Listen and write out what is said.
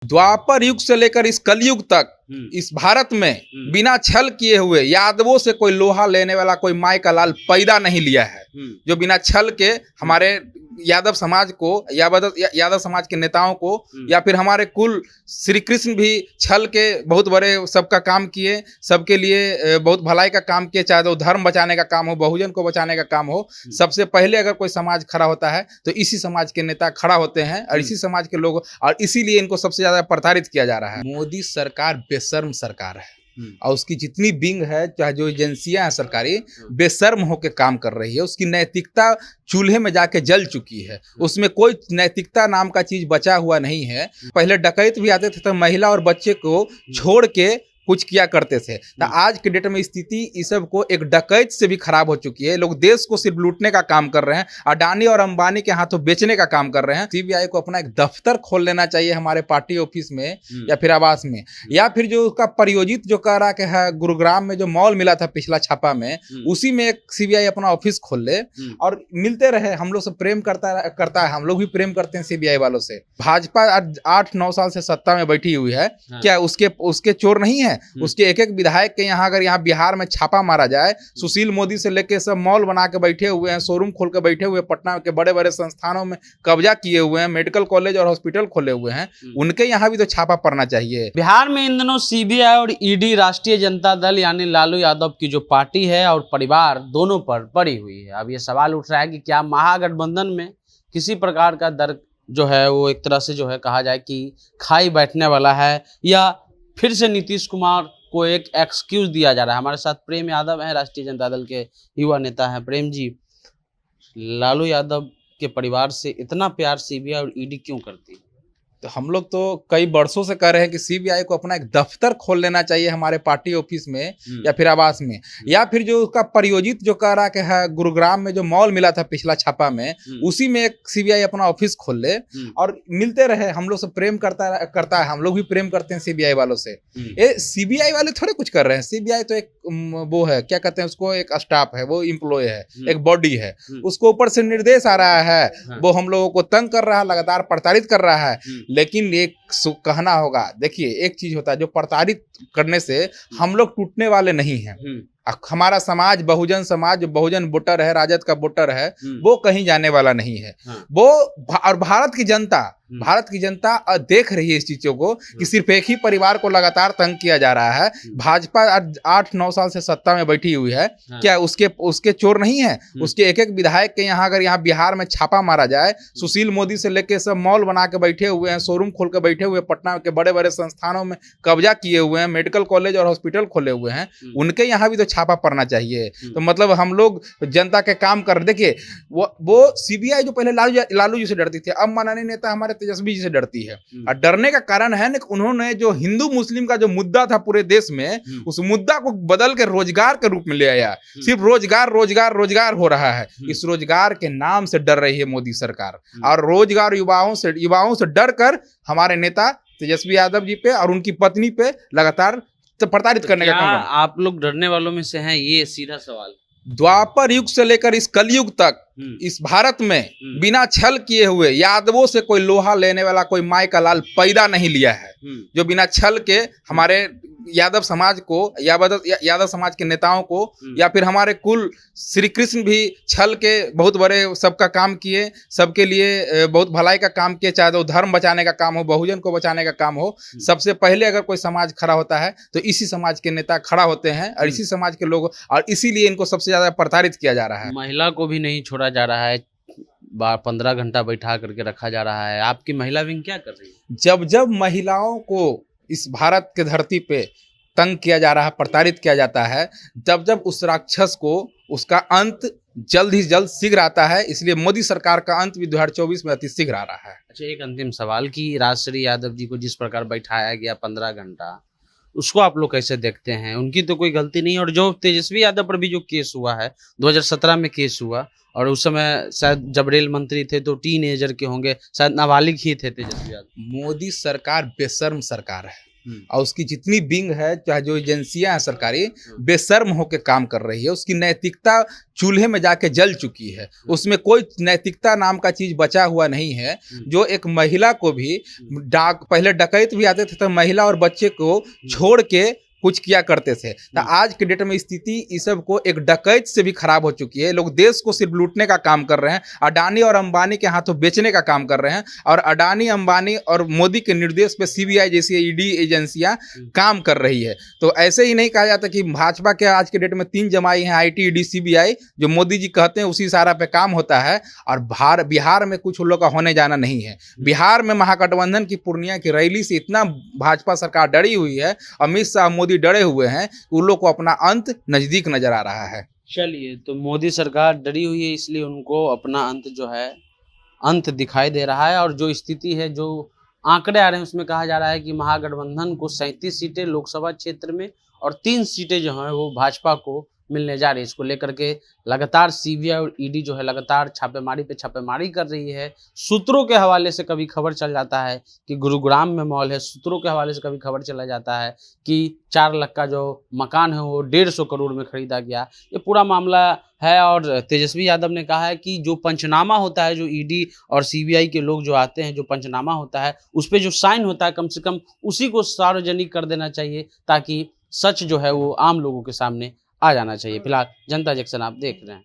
द्वापर युग से लेकर इस कलयुग तक इस भारत में बिना छल किए हुए यादवों से कोई लोहा लेने वाला कोई माई का लाल पैदा नहीं लिया है। जो बिना छल के हमारे यादव समाज को यादव समाज के नेताओं को या फिर हमारे कुल श्री कृष्ण भी छल के बहुत बड़े सबका काम किए, सबके लिए बहुत भलाई का काम किए, चाहे वो धर्म बचाने का काम हो, बहुजन को बचाने का काम हो। सबसे पहले अगर कोई समाज खड़ा होता है तो इसी समाज के नेता खड़ा होते हैं और इसी समाज के लोग, और इसीलिए इनको सबसे ज्यादा प्रताड़ित किया जा रहा है। मोदी सरकार बेशर्म सरकार है और उसकी जितनी विंग है, चाहे जो एजेंसियां हैं सरकारी, बेशर्म होकर काम कर रही है। उसकी नैतिकता चूल्हे में जाके जल चुकी है। उसमें कोई नैतिकता नाम का चीज बचा हुआ नहीं है। पहले डकैत भी आते थे तो महिला और बच्चे को छोड़ के कुछ किया करते थे। तो आज के डेट में स्थिति इस सब को एक डकैत से भी खराब हो चुकी है। लोग देश को सिर्फ लूटने का काम कर रहे हैं, अडानी और अंबानी के हाथों बेचने का काम कर रहे हैं। सीबीआई को अपना एक दफ्तर खोल लेना चाहिए हमारे पार्टी ऑफिस में या फिर आवास में, या फिर जो उसका परियोजित जो कह रहा है गुरुग्राम में जो मॉल मिला था पिछला छापा में, उसी में एक सीबीआई अपना ऑफिस खोल ले और मिलते रहे। हम लोग से प्रेम करता है, हम लोग भी प्रेम करते हैं सीबीआई वालों से। भाजपा 8-9 साल से सत्ता में बैठी हुई है, क्या उसके चोर नहीं है? उसके एक एक विधायक के यहाँ अगर यहाँ बिहार में छापा मारा जाए, सुशील मोदी से लेके सब मॉल बना के बैठे हुए हैं, शोरूम खोल के बैठे हुए, पटना के बड़े बड़े संस्थानों में कब्जा किए हुए हैं, मेडिकल कॉलेज और हॉस्पिटल खोले हुए हैं, उनके यहाँ भी तो छापा पड़ना चाहिए। बिहार में इन दिनों सीबीआई और ईडी राष्ट्रीय जनता दल यानी लालू यादव की जो पार्टी है और परिवार दोनों पर पड़ी हुई है। अब ये सवाल उठ रहा है कि क्या महागठबंधन में किसी प्रकार का दर जो है वो एक तरह से जो है कहा जाए कि खाई बैठने वाला है, या फिर से नीतीश कुमार को एक एक्सक्यूज दिया जा रहा है। हमारे साथ प्रेम यादव हैं, राष्ट्रीय जनता दल के युवा नेता हैं। प्रेम जी, लालू यादव के परिवार से इतना प्यार सीबीआई और ईडी क्यों करती है? तो हम लोग तो कई वर्षों से कह रहे हैं कि सीबीआई को अपना एक दफ्तर खोल लेना चाहिए हमारे पार्टी ऑफिस में या फिर आवास में, या फिर जो उसका परियोजित जो कह रहा है गुरुग्राम में जो मॉल मिला था पिछला छापा में, उसी में एक सीबीआई अपना ऑफिस खोल ले और मिलते रहे। हम लोग से प्रेम करता है, हम लोग भी प्रेम करते हैं सीबीआई वालों से। ये सीबीआई वाले थोड़े कुछ कर रहे हैं। सीबीआई तो एक वो है, क्या कहते हैं उसको, एक स्टाफ है, वो एम्प्लॉय है, एक बॉडी है। उसको ऊपर से निर्देश आ रहा है, वो हम लोगों को तंग कर रहा है, लगातार प्रताड़ित कर रहा है। लेकिन एक कहना होगा, देखिए एक चीज होता है, जो प्रताड़ित करने से हम लोग टूटने वाले नहीं हैं। हमारा समाज बहुजन समाज, जो बहुजन वोटर है, राजद का वोटर है, वो कहीं जाने वाला नहीं है। वो और भारत की जनता देख रही है इस चीजों को कि सिर्फ एक ही परिवार को लगातार तंग किया जा रहा है। भाजपा 8-9 साल से सत्ता में बैठी हुई है, क्या उसके चोर नहीं है? उसके एक एक विधायक के यहाँ अगर यहाँ बिहार में छापा मारा जाए, सुशील मोदी से लेके सब मॉल बना के बैठे हुए हैं, शोरूम खोल के बैठे हुए, पटना के बड़े बड़े संस्थानों में कब्जा किए हुए हैं, मेडिकल कॉलेज और हॉस्पिटल खोले हुए हैं, उनके यहाँ भी तो छापा पड़ना चाहिए। तो मतलब हम लोग जनता के काम कर, देखिए वो सीबीआई जो पहले लालू जी से डरती थी, अब माननीय नेता हमारे तेजस्वी जी से डरती है। और डरने का कारण है कि उन्होंने जो हिंदू मुस्लिम का जो मुद्दा था पूरे देश में, उस मुद्दा को बदल के रोजगार के रूप में ले आया। सिर्फ रोजगार हो रहा है। इस रोजगार के नाम से डर रही है मोदी सरकार, और रोजगार युवाओं से डर कर हमारे नेता तेजस्वी यादव जी पे और उनकी पत्नी पे लगातार प्रताड़ित करने का काम। आप लोग डरने वालों में से हैं? ये सीधा सवाल। द्वापर युग से लेकर इस कलयुग तक इस भारत में बिना छल किए हुए यादवों से कोई लोहा लेने वाला कोई माई का लाल पैदा नहीं लिया है। जो बिना छल के हमारे यादव समाज को, यादव समाज के नेताओं को या फिर हमारे कुल श्री कृष्ण भी छल के बहुत बड़े सबका काम किए, सबके लिए बहुत भलाई का काम किए, चाहे वो धर्म बचाने का काम हो, बहुजन को बचाने का काम हो। सबसे पहले अगर कोई समाज खड़ा होता है तो इसी समाज के नेता खड़ा होते हैं और इसी समाज के लोग, और इसीलिए इनको सबसे ज्यादा प्रताड़ित किया जा रहा है। महिला को भी नहीं छोड़ा जा रहा है, 15 घंटा बैठा करके रखा जा रहा है। आपकी महिला विंग क्या कर रही है? जब महिलाओं को इस भारत के धरती पे तंग किया जा रहा है, प्रताड़ित किया जाता है, जब उस राक्षस को उसका अंत जल्द ही जल्द शीघ्र आता है। इसलिए मोदी सरकार का अंत भी 2024 में अति शीघ्र आ रहा है। अच्छा, एक अंतिम सवाल कि राजश्री यादव जी को जिस प्रकार बैठाया गया 15 घंटा, उसको आप लोग कैसे देखते हैं? उनकी तो कोई गलती नहीं, और जो तेजस्वी यादव पर भी जो केस हुआ है, 2017 में केस हुआ, और उस समय शायद जब रेल मंत्री थे तो टीन एजर के होंगे, शायद नाबालिग ही थे तेजस्वी यादव। मोदी सरकार बेशर्म सरकार है और उसकी जितनी विंग है, चाहे जो एजेंसियां हैं सरकारी, बेशर्म होकर काम कर रही है। उसकी नैतिकता चूल्हे में जाके जल चुकी है। उसमें कोई नैतिकता नाम का चीज बचा हुआ नहीं है। जो एक महिला को भी पहले डकैत भी आते थे तो महिला और बच्चे को छोड़ के कुछ किया करते थे। तो आज के डेट में स्थिति इस सब को एक डकैत से भी खराब हो चुकी है। लोग देश को सिर्फ लूटने का काम कर रहे हैं, अडानी और अंबानी के हाथों बेचने का काम कर रहे हैं। और अडानी, अंबानी और मोदी के निर्देश पे सीबीआई जैसी ईडी एजेंसियां काम कर रही है। तो ऐसे ही नहीं कहा जाता कि भाजपा के आज के डेट में 3 जमाई हैं, IT, ED, CBI, जो मोदी जी कहते हैं उसी सारा पे काम होता है। और बिहार में कुछ लोग का होने जाना नहीं है। बिहार में महागठबंधन की पूर्णिया की रैली से इतना भाजपा सरकार डरी हुई है, अमित शाह, मोदी डरे हुए हैं, उन लोग को अपना अंत नजदीक नजर आ रहा है। चलिए, तो मोदी सरकार डरी हुई है, इसलिए उनको अपना अंत जो है अंत दिखाई दे रहा है। और जो स्थिति है, जो आंकड़े आ रहे हैं, उसमें कहा जा रहा है कि महागठबंधन को 37 सीटें लोकसभा क्षेत्र में और 3 सीटें जो हैं वो भाजपा को मिलने जा रही है। इसको लेकर के लगातार सीबीआई और ईडी जो है लगातार छापेमारी पे छापेमारी कर रही है। सूत्रों के हवाले से कभी खबर चल जाता है कि गुरुग्राम में मॉल है, सूत्रों के हवाले से कभी खबर चला जाता है कि 4 लाख का जो मकान है वो 150 करोड़ में खरीदा गया। ये पूरा मामला है। और तेजस्वी यादव ने कहा है कि जो पंचनामा होता है, जो ईडी और सीबीआई के लोग जो आते हैं, जो पंचनामा होता है उस पर जो साइन होता है, कम से कम उसी को सार्वजनिक कर देना चाहिए, ताकि सच जो है वो आम लोगों के सामने आ जाना चाहिए। फिलहाल जनता जंक्शन आप देख रहे हैं।